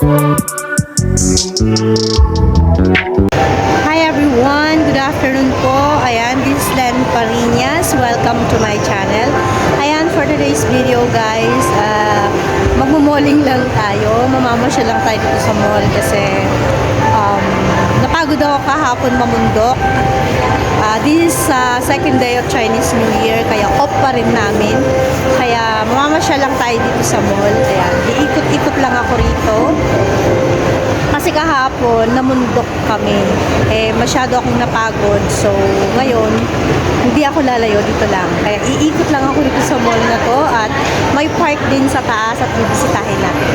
Hi everyone, good afternoon po. Ayan, this is Len Parinas. Welcome to my channel. Ayan, for today's video guys, magmumalling lang tayo. Mamamasyal lang tayo dito sa mall kasi napagod ako kahapon mamundok. This is second day of Chinese New Year, kaya off pa rin namin. Kaya mamamasyal lang tayo dito sa mall. Ayan, iikot-ikot lang ako rito. Kasi kahapon, namundok kami. Masyado akong napagod. So, ngayon, hindi ako lalayo dito lang. Kaya iikot lang ako dito sa mall na to. At may park din sa taas at bibisitahin natin.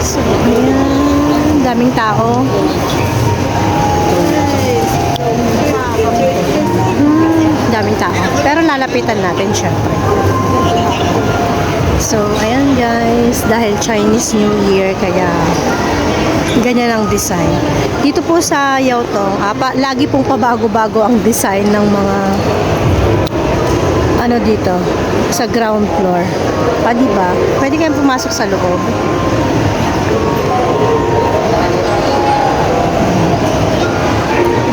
So, ayan. Daming tao. Daming tao. Pero lalapitan natin, syempre. So, ayan guys, dahil Chinese New Year, kaya ganyan ang design. Dito po sa Yaotong, lagi pong pabago-bago ang design ng mga ano dito, sa ground floor. Diba? Pwede kayong pumasok sa loob.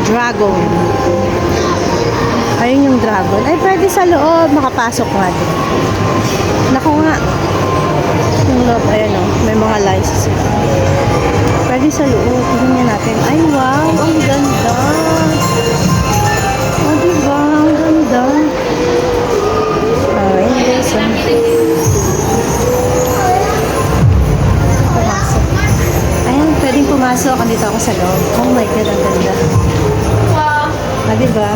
Dragon. Ayun yung dragon. Ay, pwede sa loob. Makapasok nga din. Naku nga. Yung loob, ayan o. May mga lights. Pwede sa loob. Tingnan natin. Ay, wow. Ang ganda. O, diba? Ang ganda. Ayun, guys. Pumasok. Ayan, pwedeng pumasok. Andito ako sa loob. Oh my God, ang ganda. Diba?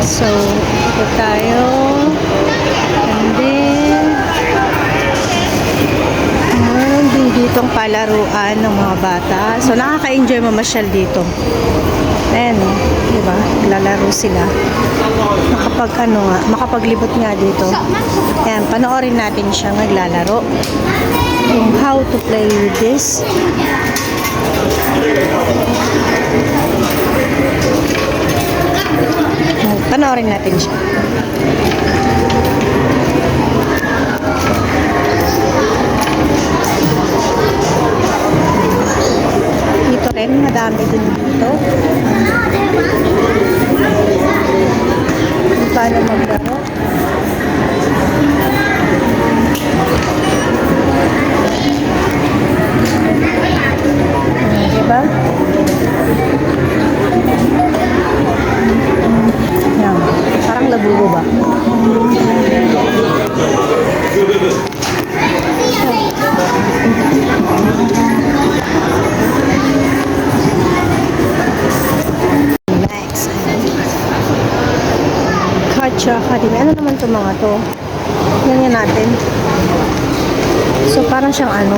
So, ito tayo. And then, meron din ditong palaruan ng mga bata. So, nakaka-enjoy mamasyal dito. Ayan, diba? Lalaro sila. Makapaglibot nga dito. Ayan, panoorin natin siya naglalaro. Yung how to play with this. Panoorin natin siya. Dito rin, madami din dito. Paano maglaro? Diba? Yan. Parang labubo ba? Next. Kacha Academy. Ano naman itong mga to? Yan natin. So, parang siyang ano.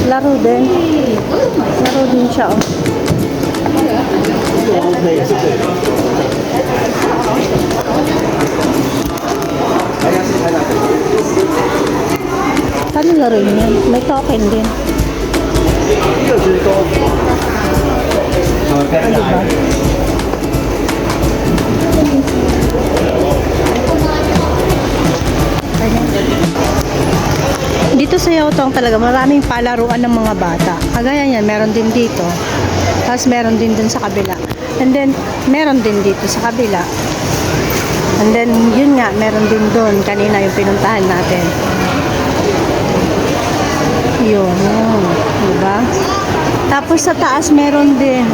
Laro din. Laro din siya, oh. Paano laro yan? May token din. Ano ba? Dito sa Yaotong talaga maraming palaruan ng mga bata. Kagaya niyan, meron din dito. Tapos meron din dun sa kabila. And then, meron din dito sa kabila. And then, yun nga, meron din dun. Kanina yung pinuntahan natin. Yun. Diba? Tapos sa taas, meron din.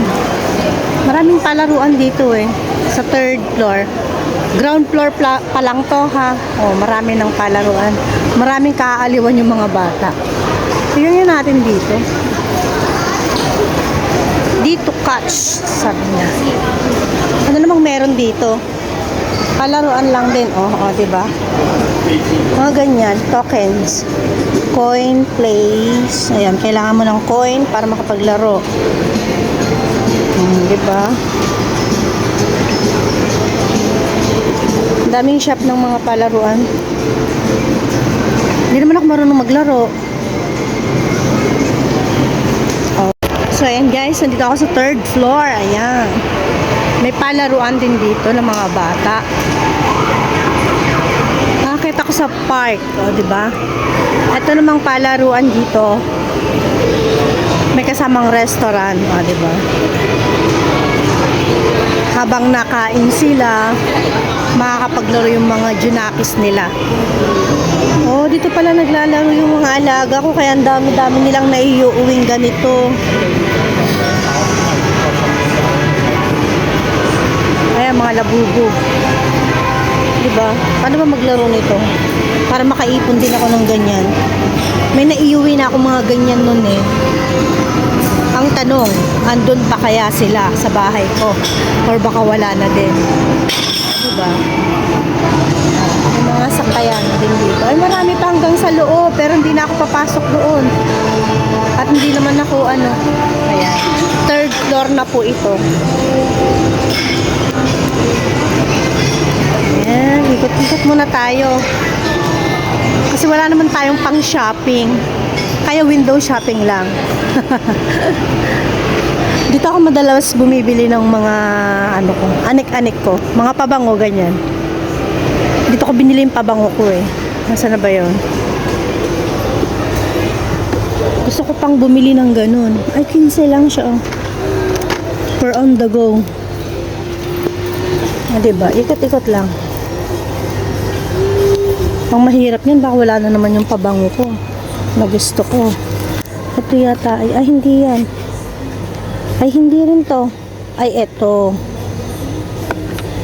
Maraming palaruan dito eh. Sa third floor. Ground floor pa lang to ha. Oh, marami ng palaruan. Maraming kaaaliwan yung mga bata. Tingnan natin dito. Dito catch, sabi niya. Ano namang meron dito? Palaruan lang din. Oh, diba? Mga ganyan. Tokens. Coin, place. Ayan, kailangan mo ng coin para makapaglaro. Diba? Daming shop ng mga palaruan. Hindi naman ako marunong maglaro. Oh. So, ayan guys, nandito ako sa third floor. Ayan. May palaruan din dito ng mga bata. Nakakita ko sa park. O, diba? Ito namang palaruan dito. May kasamang restaurant. O, diba? Habang nakain sila, makakapaglaro yung mga junakis nila. Oh, dito pala naglalaro yung mga alaga ko, kaya ang dami-dami nilang naiuuwing ganito. Ayan, mga labubo. Diba? Paano ba maglaro nito? Para makaipon din ako ng ganyan. May naiuwi na ako mga ganyan nun eh. Ang tanong, andun pa kaya sila sa bahay ko? Or baka wala na din? Diba? May mga sakayan din dito. Ay, marami pa hanggang sa loob, pero hindi na ako papasok doon. At hindi naman ako, ayan. Third floor na po ito. Ayan, ikot-ikot muna tayo. Kasi wala naman tayong pang shopping. Kaya window shopping lang. Dito ako madalas bumibili ng mga anik-anik ko. Mga pabango, ganyan. Dito ko binili yung pabango ko eh. Nasaan na ba yun? Gusto ko pang bumili ng ganun. Ay, 15 lang siya oh. For on the go. Diba? Ikot-ikot lang. Ang mahirap yan, baka wala na naman yung pabango ko na gusto ko. Ito yata, ay hindi yan. Ay hindi rin to. Ay eto.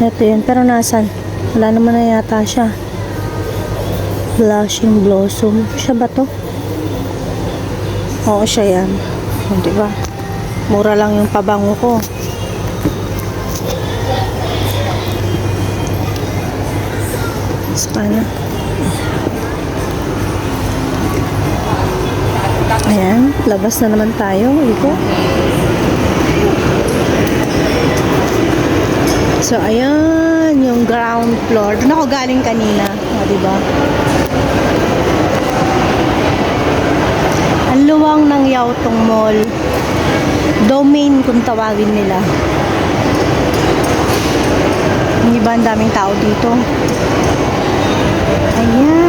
Ito yan, pero nasan? Wala naman na yata siya. Blushing Blossom. Siya ba to? Oo, siya yan. Diba? Mura lang yung pabango ko. Paano? Ayan, labas na naman tayo. Ito. So, ayan, yung ground floor. Doon ako galing kanina. O, diba? Ang luwang ng Yautong Mall. Domain kung tawagin nila. Hindi ba ang daming tao dito? Ayan.